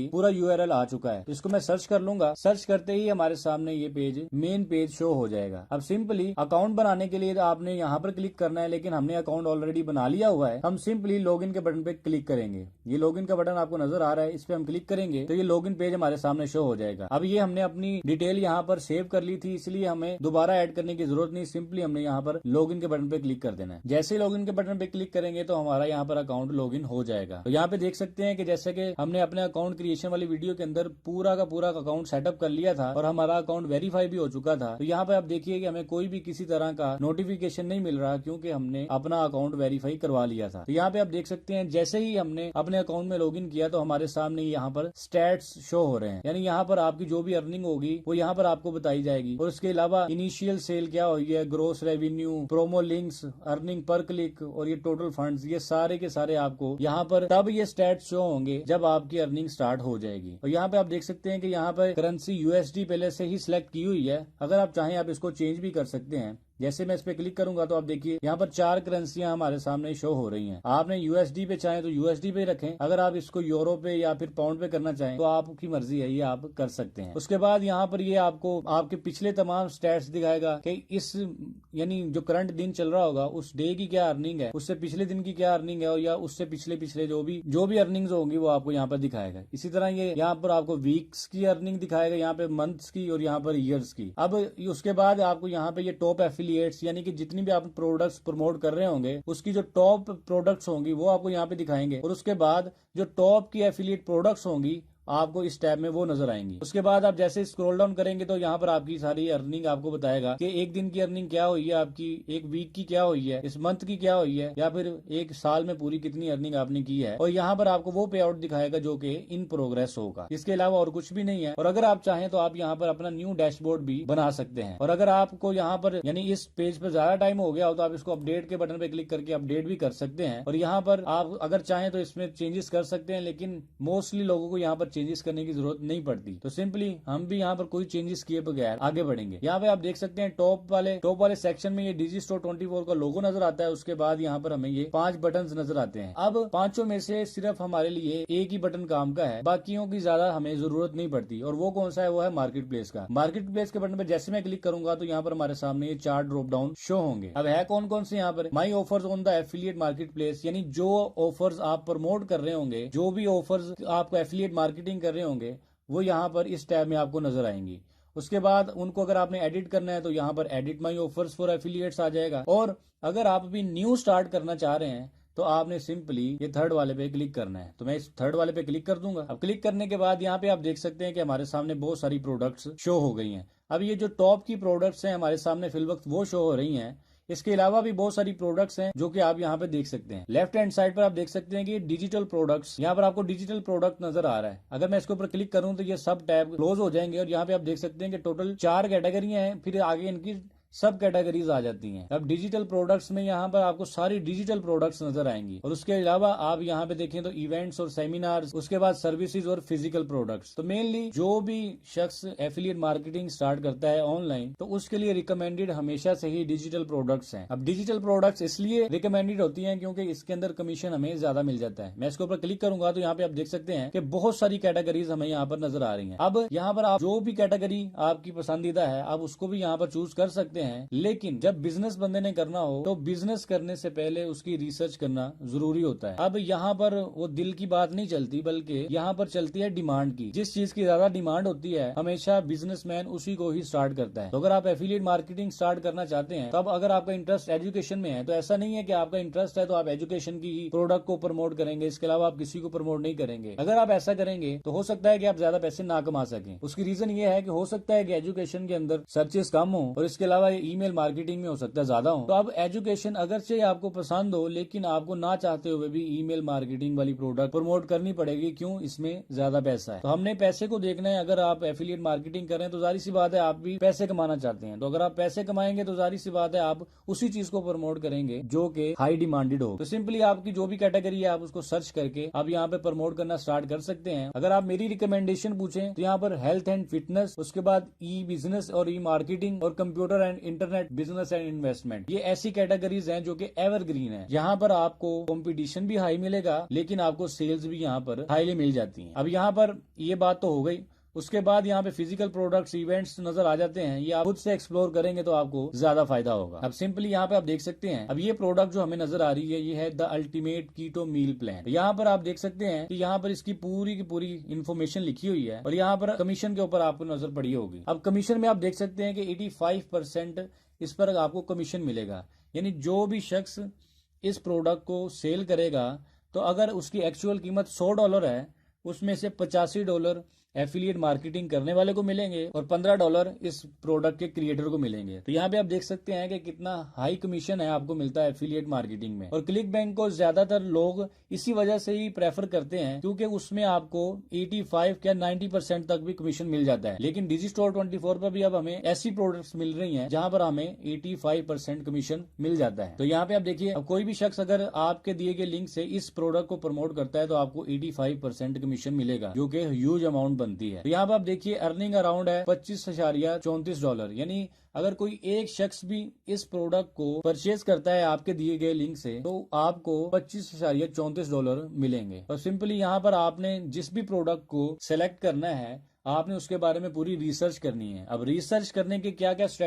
पूरा यूआरएल आ चुका है। तो इसको मैं सर्च कर लूंगा, सर्च करते ही हमारे सामने ये पेज मेन पेज शो हो जाएगा। अब सिंपली अकाउंट बनाने के लिए आपने यहाँ पर क्लिक करना है, लेकिन हमने अकाउंट ऑलरेडी बना लिया हुआ है। हम सिंपली लॉगिन के बटन पे क्लिक करेंगे। ये लॉगिन का बटन आपको नजर आ रहा है, इस पे हम क्लिक करेंगे तो ये लॉगिन पेज हमारे सामने शो हो जाएगा। अब ये हमने अपनी डिटेल यहाँ पर सेव कर ली थी, इसलिए हमें दोबारा ऐड करने की जरूरत नहीं। सिंपली हमने यहाँ पर लॉगिन के बटन पे क्लिक कर देना है। जैसे ही लॉगिन के बटन पे क्लिक करेंगे तो हमारा यहाँ पर अकाउंट लॉगिन हो जाएगा। तो यहाँ पे देख सकते हैं कि जैसे कि हमने अपने अकाउंट क्रिएशन वाली वीडियो के अंदर पूरा का पूरा अकाउंट सेटअप कर लिया था और हमारा अकाउंट वेरीफाई भी हो चुका था। तो यहाँ पे आप देखिए कि हमें कोई भी किसी तरह का नोटिफिकेशन नहीं मिल रहा, क्योंकि हमने अपना अकाउंट वेरीफाई करवा लिया था। तो यहाँ पे आप देख सकते हैं जैसे ही हमने अपने अकाउंट में लॉगिन किया तो हमारे सामने यहाँ पर स्टैट्स शो हो रहे हैं, यानी यहाँ पर आपकी जो भी अर्निंग होगी वो यहाँ पर आपको बताई जाएगी। और उसके अलावा इनिशियल सेल क्या हुई है, gross revenue, promo links, earning पर क्लिक और ये टोटल फंड्स, ये सारे के सारे आपको यहाँ पर तब ये स्टैट्स शो होंगे जब आपकी अर्निंग स्टार्ट हो जाएगी। और यहाँ पे आप देख सकते हैं कि यहाँ पर करेंसी यूएसडी पहले से ही सिलेक्ट की हुई है। अगर आप चाहें आप इसको चेंज भी कर सकते हैं। जैसे मैं इस पे क्लिक करूंगा तो आप देखिए यहाँ पर 4 करेंसियां हमारे सामने शो हो रही हैं। आपने यूएसडी पे चाहे तो यूएसडी पे रखें, अगर आप इसको यूरो पे या फिर पाउंड पे करना चाहें तो आपकी मर्जी है, ये आप कर सकते हैं। उसके बाद यहाँ पर ये आपको आपके पिछले तमाम स्टैट्स दिखाएगा कि इस यानी जो करंट दिन चल रहा होगा उस डे की क्या अर्निंग है, उससे पिछले दिन की क्या अर्निंग है, और या उससे पिछले जो भी अर्निंग्स होंगी वो आपको यहाँ पर दिखाएगा। इसी तरह ये यहाँ पर आपको वीक्स की अर्निंग दिखाएगा, यहाँ पे मंथ्स की और यहाँ पर ईयर्स की। अब उसके बाद आपको यहाँ पे ये टॉप एफिलिएट्स यानी कि जितनी भी आप प्रोडक्ट्स प्रमोट कर रहे होंगे उसकी जो टॉप प्रोडक्ट्स होंगी वो आपको यहाँ पे दिखाएंगे। और उसके बाद जो टॉप की एफिलिएट प्रोडक्ट्स होंगी आपको इस टैब में वो नजर आएंगी। उसके बाद आप जैसे स्क्रॉल डाउन करेंगे तो यहाँ पर आपकी सारी अर्निंग आपको बताएगा कि एक दिन की अर्निंग क्या हुई है, आपकी एक वीक की क्या हुई है, इस मंथ की क्या हुई है, या फिर एक साल में पूरी कितनी अर्निंग आपने की है। और यहाँ पर आपको वो पे आउट दिखाएगा जो कि इन प्रोग्रेस होगा। इसके अलावा और कुछ भी नहीं है। और अगर आप चाहें तो आप यहाँ पर अपना न्यू डैशबोर्ड भी बना सकते हैं। और अगर आपको यहाँ पर यानी इस पेज पर ज्यादा टाइम हो गया हो तो आप इसको अपडेट के बटन पे क्लिक करके अपडेट भी कर सकते हैं। और यहाँ पर आप अगर चाहें तो इसमें चेंजेस कर सकते हैं, लेकिन मोस्टली लोगों को यहाँ पर चेंजेस करने की जरूरत नहीं पड़ती। तो सिंपली हम भी यहाँ पर कोई चेंजेस किए बगैर आगे बढ़ेंगे। यहाँ पे आप देख सकते हैं टॉप वाले सेक्शन में ये डिजिस्टोर 24 का लोगो नजर आता है। उसके बाद यहाँ पर हमें ये 5 बटन नजर आते हैं। अब पांचों में से सिर्फ हमारे लिए एक ही बटन काम का है, बाकियों की ज्यादा हमें जरूरत नहीं पड़ती। और वो कौन सा है, वो है मार्केट प्लेस का। मार्केट प्लेस के बटन पर जैसे मैं क्लिक करूंगा तो यहाँ पर हमारे सामने ये 4 ड्रॉप डाउन शो होंगे। अब है कौन कौन से यहाँ पर, my offers on the affiliate market place, यानी जो ऑफर्स आप प्रमोट कर रहे होंगे, जो भी ऑफर्स आपको एफिलिएट मार्केटिंग कर रहे होंगे वो यहाँ पर इस टैब में आपको नजर आएंगी। उसके बाद उनको अगर आपने एडिट करना है तो यहाँ पर edit my offers for affiliates आ जाएगा। और अगर आप भी न्यू स्टार्ट करना चाह रहे हैं तो आपने सिंपली ये थर्ड वाले पे क्लिक करना है। तो मैं इस थर्ड वाले पे क्लिक कर दूंगा। अब क्लिक करने के बाद यहाँ पे आप देख सकते हैं कि हमारे सामने बहुत सारी प्रोडक्ट्स शो हो गई हैं। अब ये जो टॉप की प्रोडक्ट्स हैं हमारे सामने फिल वक्त वो शो हो रही हैं। इसके अलावा भी बहुत सारी प्रोडक्ट्स हैं जो कि आप यहाँ पे देख सकते हैं। लेफ्ट हैंड साइड पर आप देख सकते हैं कि डिजिटल प्रोडक्ट्स, यहाँ पर आपको डिजिटल प्रोडक्ट नजर आ रहा है। अगर मैं इसके ऊपर क्लिक करूं तो ये सब टैब क्लोज हो जाएंगे। और यहाँ पे आप देख सकते हैं कि टोटल 4 कैटेगरियां हैं, फिर आगे इनकी सब कैटेगरीज आ जाती हैं। अब डिजिटल प्रोडक्ट्स में यहाँ पर आपको सारी डिजिटल प्रोडक्ट्स नजर आएंगी। और उसके अलावा आप यहाँ पे देखें तो इवेंट्स और सेमिनार्स, उसके बाद सर्विसेज और फिजिकल प्रोडक्ट्स। तो मेनली जो भी शख्स एफिलिएट मार्केटिंग स्टार्ट करता है ऑनलाइन तो उसके लिए रिकमेंडेड हमेशा से ही डिजिटल प्रोडक्ट्स हैं। अब डिजिटल प्रोडक्ट्स इसलिए रिकमेंडेड होती हैं क्योंकि इसके अंदर कमीशन हमें ज्यादा मिल जाता है। मैं इसके ऊपर क्लिक करूंगा तो यहाँ पे आप देख सकते हैं कि बहुत सारी कैटेगरीज हमें यहाँ पर नजर आ रही है। अब यहाँ पर आप जो भी कैटेगरी आपकी पसंदीदा है आप उसको भी यहाँ पर चूज कर सकते हैं। लेकिन जब बिजनेस बंदे ने करना हो तो बिजनेस करने से पहले उसकी रिसर्च करना जरूरी होता है। अब यहाँ पर वो दिल की बात नहीं चलती, बल्कि यहाँ पर चलती है डिमांड की। जिस चीज की ज्यादा डिमांड होती है हमेशा बिजनेसमैन उसी को ही स्टार्ट करता है। तो अगर आप एफिलिएट मार्केटिंग स्टार्ट करना चाहते हैं तब अगर आपका इंटरेस्ट एजुकेशन में है तो ऐसा नहीं है कि आपका इंटरेस्ट है तो आप एजुकेशन की ही प्रोडक्ट को प्रमोट करेंगे, इसके अलावा आप किसी को प्रमोट नहीं करेंगे। अगर आप ऐसा करेंगे तो हो सकता है कि आप ज्यादा पैसे ना कमा सकें। उसकी रीजन ये है कि हो सकता है कि एजुकेशन के अंदर सर्चेस कम हो और इसके अलावा ईमेल मार्केटिंग में हो सकता है ज्यादा हो। तो अब एजुकेशन अगरचे आपको पसंद हो लेकिन आपको ना चाहते हुए भी ईमेल मार्केटिंग वाली प्रोडक्ट प्रमोट करनी पड़ेगी। क्यों? इसमें ज्यादा पैसा है। तो हमने पैसे को देखना है। अगर आप एफिलिएट मार्केटिंग करें तो जाहिर सी बात है आप भी पैसे कमाना चाहते हैं। तो अगर आप पैसे कमाएंगे तो जाहिर सी बात है आप उसी चीज को प्रमोट करेंगे जो कि हाई डिमांडेड हो। तो सिंपली आपकी जो भी कैटेगरी है आप उसको सर्च करके आप यहाँ पे प्रमोट करना स्टार्ट कर सकते हैं। अगर आप मेरी रिकमेंडेशन पूछें तो यहाँ पर हेल्थ एंड फिटनेस, उसके बाद ई बिजनेस और ई मार्केटिंग और computer and and internet business and investment, ये ऐसी कैटेगरीज हैं जो कि एवरग्रीन है। यहाँ पर आपको कंपटीशन भी हाई मिलेगा, लेकिन आपको सेल्स भी यहाँ पर हाईली मिल जाती हैं। अब यहाँ पर ये बात तो हो गई। उसके बाद यहाँ पे फिजिकल प्रोडक्ट्स, इवेंट्स नजर आ जाते हैं। ये आप खुद से एक्सप्लोर करेंगे तो आपको ज्यादा फायदा होगा। अब सिंपली यहाँ पे आप देख सकते हैं, अब ये प्रोडक्ट जो हमें नजर आ रही है ये है the ultimate keto meal plan. यहाँ पर आप देख सकते हैं कि यहाँ पर इसकी पूरी की पूरी इन्फॉर्मेशन लिखी हुई है और यहाँ पर कमीशन के ऊपर आपको नजर पड़ी होगी। अब कमीशन में आप देख सकते हैं कि 85% इस पर आपको कमीशन मिलेगा। यानी जो भी शख्स इस प्रोडक्ट को सेल करेगा तो अगर उसकी एक्चुअल कीमत $100 है, उसमें से $85 एफिलिएट मार्केटिंग करने वाले को मिलेंगे और $15 इस प्रोडक्ट के क्रिएटर को मिलेंगे। तो यहाँ पे आप देख सकते हैं कि कितना हाई कमीशन है आपको मिलता है एफिलिएट मार्केटिंग में। और क्लिक बैंक को ज्यादातर लोग इसी वजह से ही प्रेफर करते हैं क्योंकि उसमें आपको 85 या 90% तक भी कमीशन मिल जाता है। लेकिन डिजिस्टोर 24 पर भी अब हमें ऐसी प्रोडक्ट्स मिल रही हैं जहां पर हमें 85% कमीशन मिल जाता है। तो यहाँ पे आप देखिए, अब कोई भी शख्स अगर आपके दिए गए लिंक से इस प्रोडक्ट को प्रमोट करता है तो आपको 85% कमीशन मिलेगा, जो कि ह्यूज अमाउंट बनती है। तो यहाँ पे आप देखिए अर्निंग अराउंड है $25.34। यानी अगर कोई एक शख्स भी इस प्रोडक्ट को परचेज करता है आपके दिए गए लिंक से तो आपको $25.34 मिलेंगे। और सिंपली यहाँ पर आपने जिस भी प्रोडक्ट को सिलेक्ट करना है आपने उसके बारे में पूरी रिसर्च करनी है। अब रिसर्च करने की क्या क्या स्ट्रेटेजी